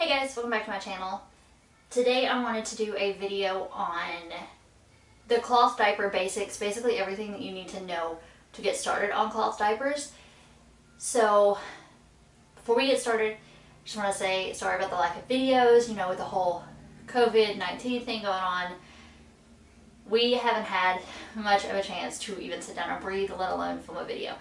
Hey guys, welcome back to my channel. Today I wanted to do a video on the cloth diaper basics, basically everything that you need to know to get started on cloth diapers. So before we get started, I just want to say sorry about the lack of videos, with the whole COVID-19 thing going on. We haven't had much of a chance to even sit down and breathe, let alone film a video.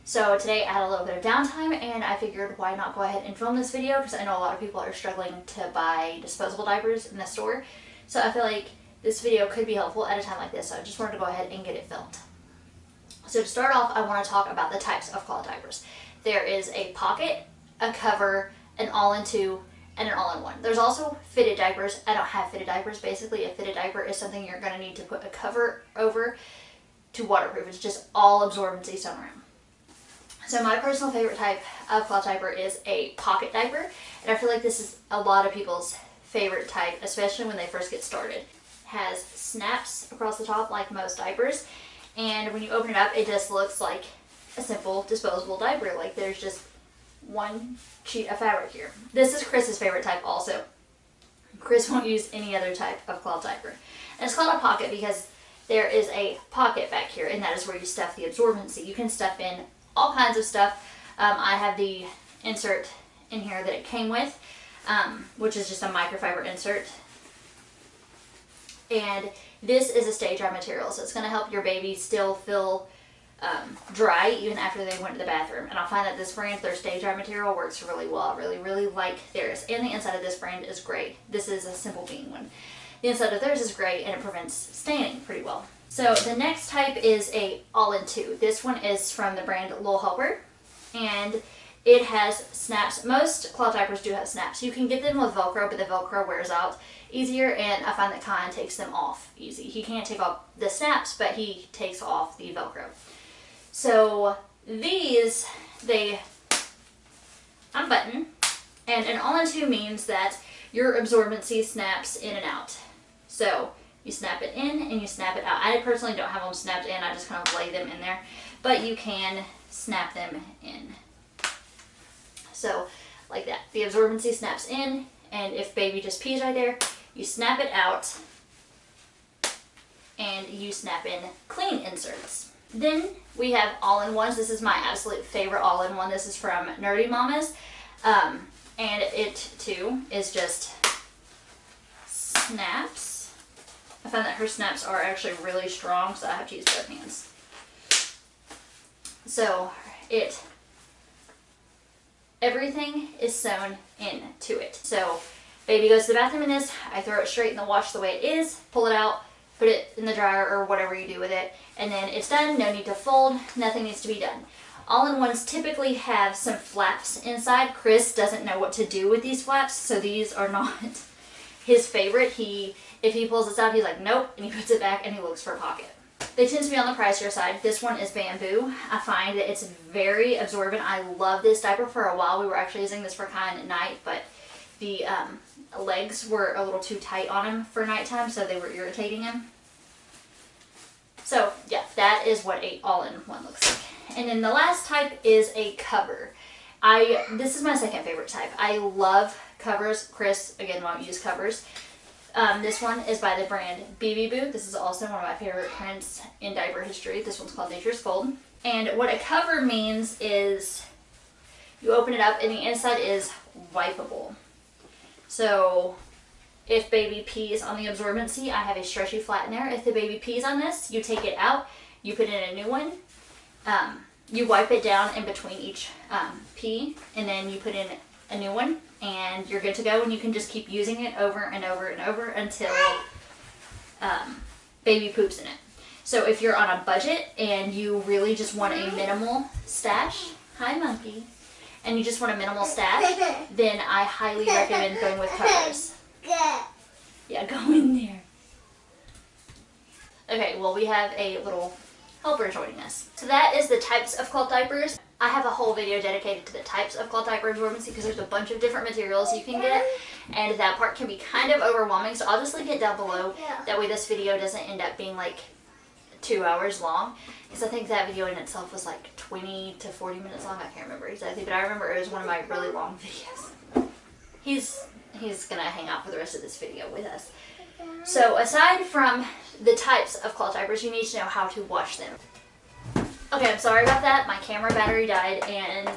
So today I had a little bit of downtime and I figured why not go ahead and film this video, because I know a lot of people are struggling to buy disposable diapers in the store. So I feel like this video could be helpful at a time like this, so I just wanted to go ahead and get it filmed. So to start off, I want to talk about the types of cloth diapers. There is a pocket, a cover, an all-in-two, and an all-in-one. There's also fitted diapers. I don't have fitted diapers. Basically, a fitted diaper is something you're going to need to put a cover over to waterproof. It's just all absorbency sunroom. So my personal favorite type of cloth diaper is a pocket diaper, and I feel like this is a lot of people's favorite type, especially when they first get started. It has snaps across the top like most diapers, and when you open it up, it just looks like a simple disposable diaper. Like there's just one sheet of fabric here. This is Chris's favorite type also. Chris won't use any other type of cloth diaper. And it's called a pocket because there is a pocket back here, and that is where you stuff the absorbency. You can stuff in all kinds of stuff. I have the insert in here that it came with, which is just a microfiber insert. And this is a stay-dry material, so it's going to help your baby still feel dry even after they went to the bathroom. And I find that this brand, their stay-dry material, works really well. I really like theirs. And the inside of this brand is gray. This is a simple bean one. The inside of theirs is gray, and it prevents staining pretty well. So the next type is a all-in-two. This one is from the brand Lil Helper, and it has snaps. Most cloth diapers do have snaps. You can get them with Velcro, but the Velcro wears out easier, and I find that Kyan takes them off easy. He can't take off the snaps, but he takes off the Velcro. So these, they unbutton, and an all-in-two means that your absorbency snaps in and out. So you snap it in and you snap it out. I personally don't have them snapped in, I just kind of lay them in there, but you can snap them in. So like that, the absorbency snaps in, and if baby just pees right there, you snap it out and you snap in clean inserts. Then we have all-in-ones. This is my absolute favorite all-in-one. This is from Nerdy Mamas, and it too is just snaps. I found that her snaps are actually really strong, so I have to use both hands. So everything is sewn into it. So baby goes to the bathroom in this, I throw it straight in the wash the way it is, pull it out, put it in the dryer or whatever you do with it, and then it's done. No need to fold, nothing needs to be done. All-in-ones typically have some flaps inside. Chris doesn't know what to do with these flaps, so these are not his favorite. If he pulls this out, he's like, nope, and he puts it back and he looks for a pocket. They tend to be on the pricier side. This one is bamboo. I find that it's very absorbent. I love this diaper. For a while we were actually using this for Kyan at night, but the legs were a little too tight on him for nighttime, so they were irritating him. So yeah, that is what a all-in-one looks like. And then the last type is a cover. This is my second favorite type. I love covers. Chris, again, won't use covers. This one is by the brand BB Boo. This is also one of my favorite prints in diaper history. This one's called Nature's Fold. And what a cover means is you open it up and the inside is wipeable. So if baby pees on the absorbency, I have a stretchy flat in there. If the baby pees on this, you take it out, you put in a new one. You wipe it down in between each pee, and then you put in a new one, and you're good to go, and you can just keep using it over and over and over until baby poops in it. So if you're on a budget and you really just want a minimal stash, hi monkey, and you just want a minimal stash, then I highly recommend going with covers. Yeah, go in there. Okay, well, we have a little helper joining us. So that is the types of cloth diapers. I have a whole video dedicated to the types of cloth diaper absorbency because there's a bunch of different materials you can get, and that part can be kind of overwhelming, so I'll just link it down below. That way this video doesn't end up being like 2 hours long, because I think that video in itself was like 20 to 40 minutes long. I can't remember exactly, but I remember it was one of my really long videos. he's gonna hang out for the rest of this video with us. So aside from the types of cloth diapers, you need to know how to wash them. Okay, I'm sorry about that. My camera battery died and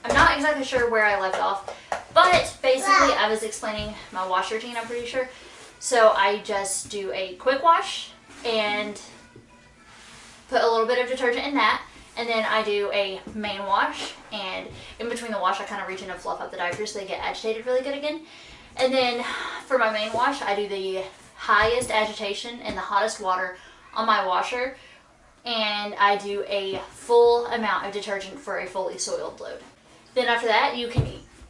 I'm not exactly sure where I left off, but basically I was explaining my wash routine, I'm pretty sure. So I just do a quick wash and put a little bit of detergent in that, and then I do a main wash, and in between the wash I kind of reach in and fluff up the diapers so they get agitated really good again. And then for my main wash, I do the highest agitation and the hottest water on my washer, and I do a full amount of detergent for a fully soiled load. Then after that,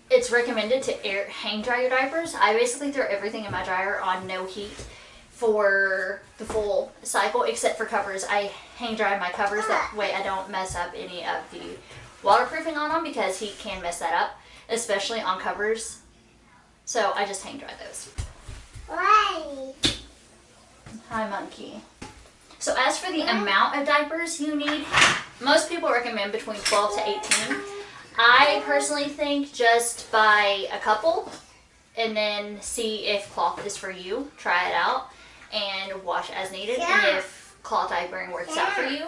it's recommended to hang dry your diapers. I basically throw everything in my dryer on no heat for the full cycle, except for covers. I hang dry my covers, that way I don't mess up any of the waterproofing on them, because heat can mess that up, especially on covers. So I just hang dry those. Hi, monkey. So as for the amount of diapers you need, most people recommend between 12 to 18. I personally think just buy a couple and then see if cloth is for you. Try it out and wash as needed. And if cloth diapering works out for you,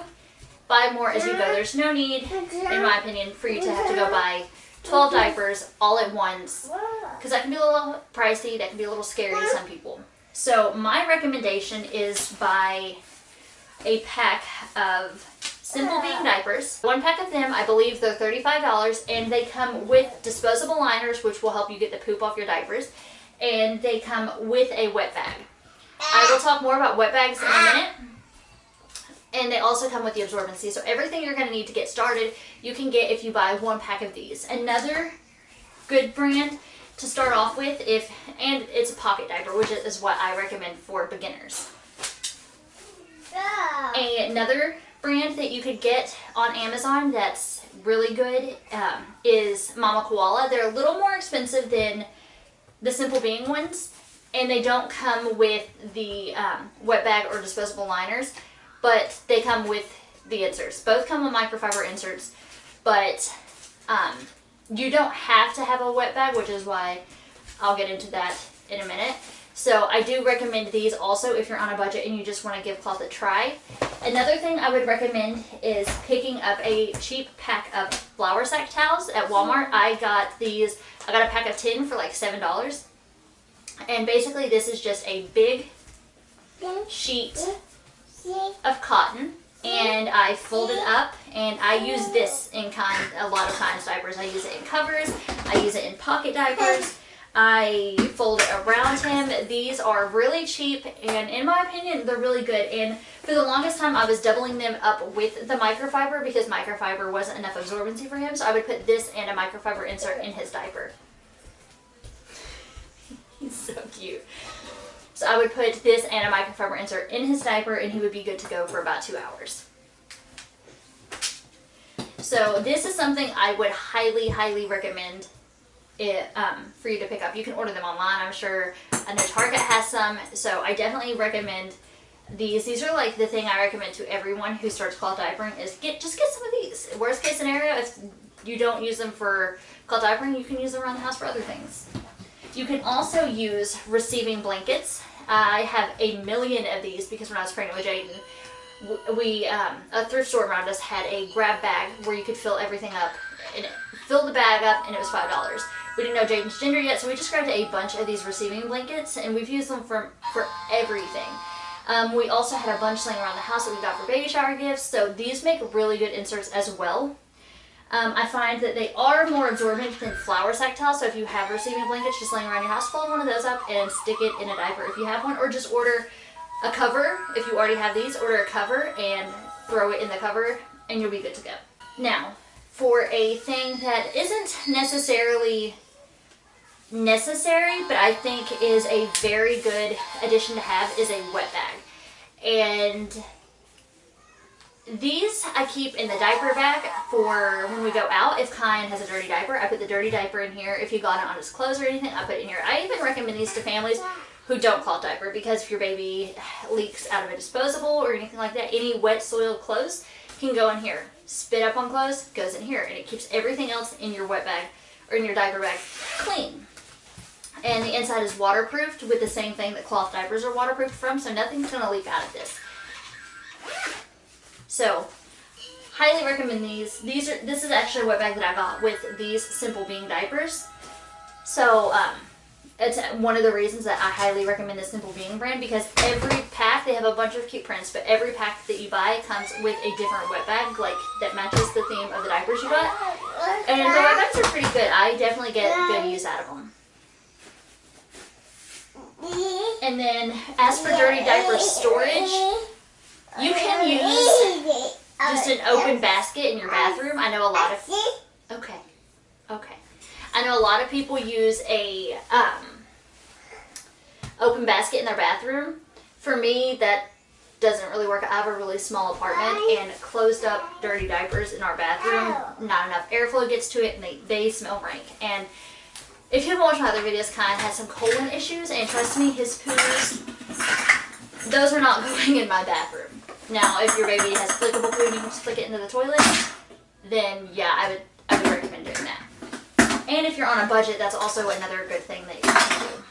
buy more as you go. There's no need, in my opinion, for you to have to go buy 12 diapers all at once, because that can be a little pricey, that can be a little scary to some people. So my recommendation is buy a pack of Simple Being diapers. One pack of them, I believe they're $35, and they come with disposable liners, which will help you get the poop off your diapers, and they come with a wet bag. I will talk more about wet bags in a minute. And they also come with the absorbency. So everything you're going to need to get started, you can get if you buy one pack of these. Another good brand to start off with, and it's a pocket diaper, which is what I recommend for beginners. Another brand that you could get on Amazon that's really good is Mama Koala. They're a little more expensive than the Simple Being ones, and they don't come with the wet bag or disposable liners, but they come with the inserts. Both come with microfiber inserts, but you don't have to have a wet bag, which is why I'll get into that in a minute. So I do recommend these also if you're on a budget and you just want to give cloth a try. Another thing I would recommend is picking up a cheap pack of flour sack towels at Walmart. I got a pack of 10 for like $7. And basically this is just a big sheet of cotton, and I fold it up, and I use this in a lot of times diapers. I use it in covers, I use it in pocket diapers, I fold it around him. These are really cheap, and in my opinion they're really good. And for the longest time I was doubling them up with the microfiber, because microfiber wasn't enough absorbency for him, so I would put this and a microfiber insert in his diaper. He's so cute. So I would put this and a microfiber insert in his diaper, and he would be good to go for about 2 hours. So this is something I would highly, highly recommend for you to pick up. You can order them online, I'm sure. I know Target has some, so I definitely recommend these. These are like the thing I recommend to everyone who starts cloth diapering, is just get some of these. Worst case scenario, if you don't use them for cloth diapering, you can use them around the house for other things. You can also use receiving blankets. I have a million of these because when I was pregnant with Jaden, a thrift store around us had a grab bag where you could fill everything up, and fill the bag up, and it was $5. We didn't know Jaden's gender yet, so we just grabbed a bunch of these receiving blankets, and we've used them for everything. We also had a bunch laying around the house that we got for baby shower gifts, so these make really good inserts as well. I find that they are more absorbent than flour sack towels, so if you have receiving blankets just laying around your house, fold one of those up and stick it in a diaper if you have one, or just order a cover. If you already have these, order a cover and throw it in the cover, and you'll be good to go. Now, for a thing that isn't necessarily necessary, but I think is a very good addition to have, is a wet bag. And these I keep in the diaper bag for when we go out. If Kyan has a dirty diaper, I put the dirty diaper in here. If he got it on his clothes or anything, I put it in here. I even recommend these to families who don't cloth diaper, because if your baby leaks out of a disposable or anything like that, any wet soiled clothes can go in here. Spit up on clothes goes in here, and it keeps everything else in your wet bag or in your diaper bag clean. And the inside is waterproofed with the same thing that cloth diapers are waterproofed from, so nothing's going to leak out of this. So, highly recommend these. This is actually a wet bag that I got with these Simple Being diapers. So, it's one of the reasons that I highly recommend the Simple Being brand, because every pack, they have a bunch of cute prints, but every pack that you buy comes with a different wet bag, like, that matches the theme of the diapers you got. And the wet bags are pretty good. I definitely get good use out of them. And then, as for dirty diaper storage, you can use just an open basket in your bathroom. I know a lot of... Okay. I know a lot of people use a open basket in their bathroom. For me, that doesn't really work. I have a really small apartment, and closed up dirty diapers in our bathroom, not enough airflow gets to it, and they smell rank. And if you haven't watched my other videos, Kyan has some colon issues, and trust me, his poos, those are not going in my bathroom. Now, if your baby has flickable poo and you can just flick it into the toilet, then yeah, I would recommend doing that. And if you're on a budget, that's also another good thing that you can do.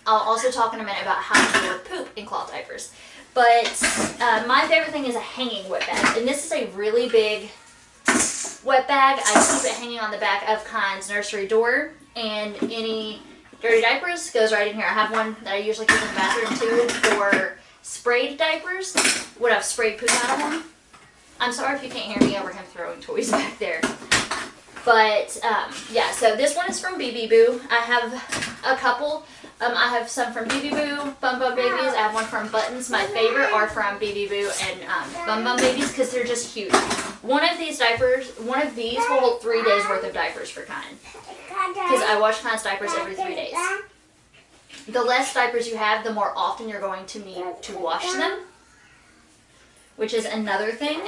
I'll also talk in a minute about how to deal with poop in cloth diapers. But my favorite thing is a hanging wet bag, and this is a really big wet bag. I keep it hanging on the back of Kyan's nursery door, and any dirty diapers goes right in here. I have one that I usually keep in the bathroom too for sprayed diapers when I've sprayed poop out of them. I'm sorry if you can't hear me over him throwing toys back there. But yeah, so this one is from BB Boo. I have a couple. I have some from BB Boo, Bum Bum Babies. I have one from Buttons. My favorite are from BB Boo and Bum Bum Babies because they're just huge. One of these will hold 3 days worth of diapers for Kyan. Because I wash Kyan's diapers every 3 days. The less diapers you have, the more often you're going to need to wash them, which is another thing.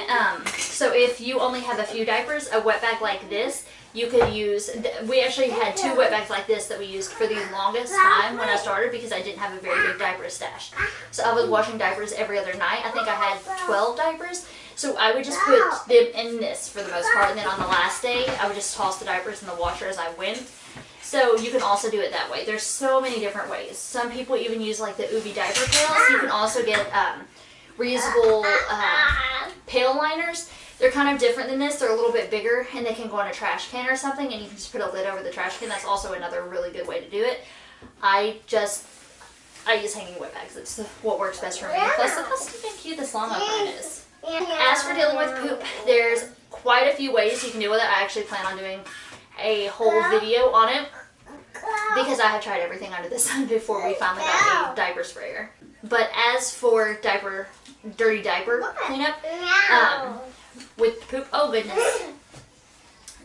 So if you only have a few diapers, a wet bag like this, you could use, we actually had 2 wet bags like this that we used for the longest time when I started because I didn't have a very big diaper stash. So I was washing diapers every other night. I think I had 12 diapers. So I would just put them in this for the most part, and then on the last day, I would just toss the diapers in the washer as I went. So you can also do it that way. There's so many different ways. Some people even use like the Ubi diaper pails. You can also get reusable pail liners. They're kind of different than this. They're a little bit bigger, and they can go in a trash can or something, and you can just put a lid over the trash can. That's also another really good way to do it. I use hanging wet bags. It's what works best for me. Plus, look how stupid and cute this long mine is. As for dealing with poop, there's quite a few ways you can deal with it. I actually plan on doing a whole video on it because I have tried everything under the sun before we finally got a diaper sprayer. But as for dirty diaper cleanup, with poop, oh goodness,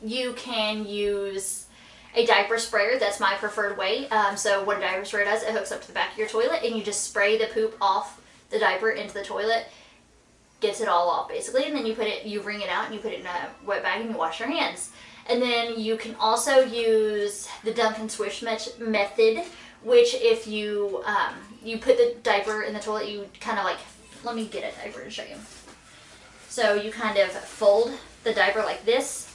you can use a diaper sprayer. That's my preferred way. So what a diaper sprayer does, it hooks up to the back of your toilet, and you just spray the poop off the diaper into the toilet, gets it all off basically, and then you wring it out and you put it in a wet bag and you wash your hands. And then you can also use the dunk and swish method, which if you you put the diaper in the toilet, you kind of like, let me get a diaper to show you. So you kind of fold the diaper like this,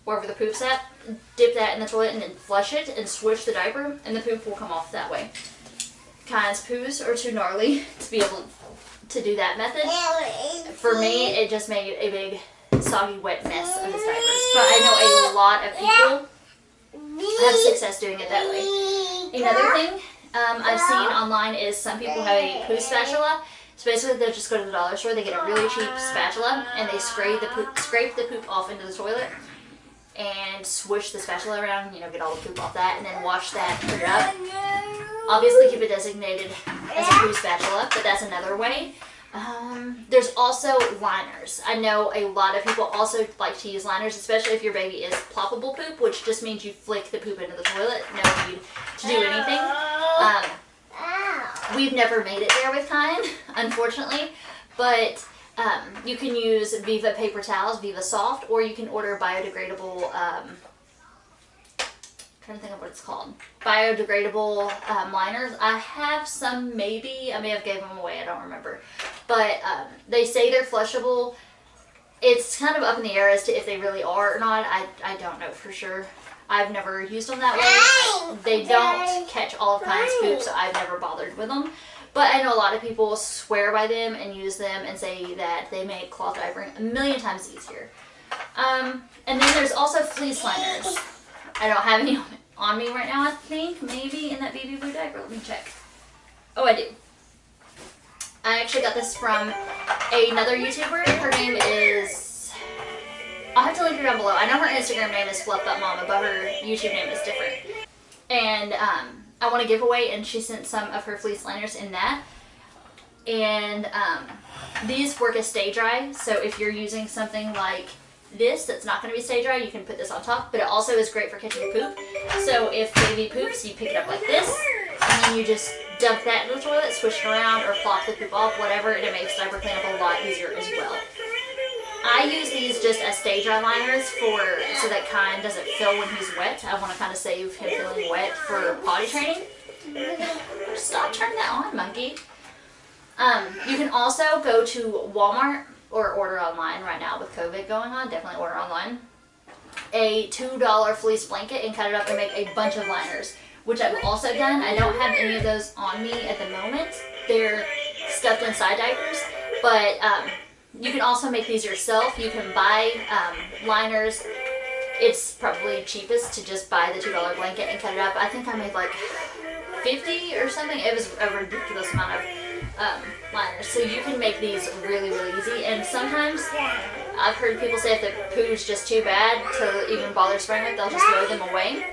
wherever the poop's at, dip that in the toilet and then flush it and swish the diaper, and the poop will come off that way. Kyan's poos are too gnarly to be able to do that method. For me, it just made a big soggy wet mess of his diapers. But I know a lot of people have success doing it that way. Another thing I've seen online is some people have a poo spatula. So basically they'll just go to the dollar store, they get a really cheap spatula, and they scrape the poop off into the toilet and swish the spatula around, get all the poop off that, and then wash that, put it up. Obviously keep it designated as a poo spatula, but that's another way. There's also liners. I know a lot of people also like to use liners, especially if your baby is ploppable poop, which just means you flick the poop into the toilet, no need to do anything. We've never made it there with Kyan, unfortunately, but you can use Viva paper towels, Viva Soft, or you can order biodegradable, I'm trying to think of what it's called, biodegradable liners. I have some, maybe, I may have gave them away, I don't remember, but they say they're flushable. It's kind of up in the air as to if they really are or not. I don't know for sure. I've never used them that way. They don't catch all of Kyan's poop, so I've never bothered with them. But I know a lot of people swear by them and use them and say that they make cloth diapering a million times easier. And then there's also fleece liners. I don't have any on me right now, I think. Maybe in that baby blue diaper. Let me check. Oh, I do. I actually got this from another YouTuber. Her name is... I'll have to link her down below. I know her Instagram name is Fluff.Mama, but her YouTube name is different. And I want to give away, and she sent some of her fleece liners in that. And these work as stay dry, so if you're using something like this that's not going to be stay dry, you can put this on top, but it also is great for catching poop. So if baby poops, you pick it up like this, and then you just dump that in the toilet, swish it around, or plop the poop off, whatever, and it makes diaper cleanup a lot easier as well. I use these just as stay dry liners so that Kyan doesn't fill when he's wet. I want to kind of save him feeling wet for potty training. Stop turning that on, monkey. You can also go to Walmart or order online right now with COVID going on. Definitely order online. A $2 fleece blanket and cut it up and make a bunch of liners, which I've also done. I don't have any of those on me at the moment. They're stuffed inside diapers, but you can also make these yourself. You can buy liners. It's probably cheapest to just buy the $2 blanket and cut it up. I think I made like 50 or something. It was a ridiculous amount of liners. So you can make these really, really easy. And sometimes I've heard people say if the poo's just too bad to even bother spraying with, they'll just throw them away.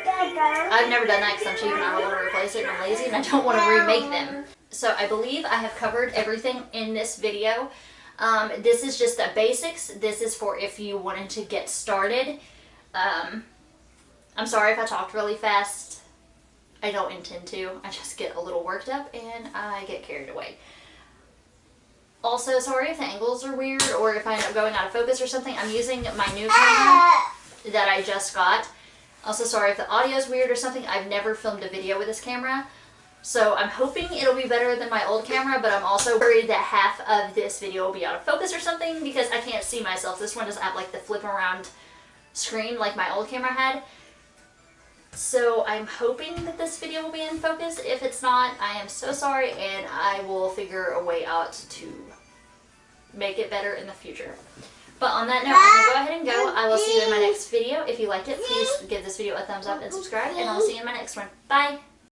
I've never done that because I'm cheap and I don't want to replace it and I'm lazy and I don't want to remake them. So I believe I have covered everything in this video. This is just the basics. This is for if you wanted to get started. I'm sorry if I talked really fast. I don't intend to. I just get a little worked up and I get carried away. Also, sorry if the angles are weird or if I end up going out of focus or something. I'm using my new camera that I just got. Also, sorry if the audio is weird or something. I've never filmed a video with this camera. So I'm hoping it'll be better than my old camera, but I'm also worried that half of this video will be out of focus or something because I can't see myself. This one doesn't have like the flip around screen like my old camera had. So I'm hoping that this video will be in focus. If it's not, I am so sorry and I will figure a way out to make it better in the future. But on that note, I'm going to go ahead and go. I will see you in my next video. If you liked it, please give this video a thumbs up and subscribe, and I'll see you in my next one. Bye!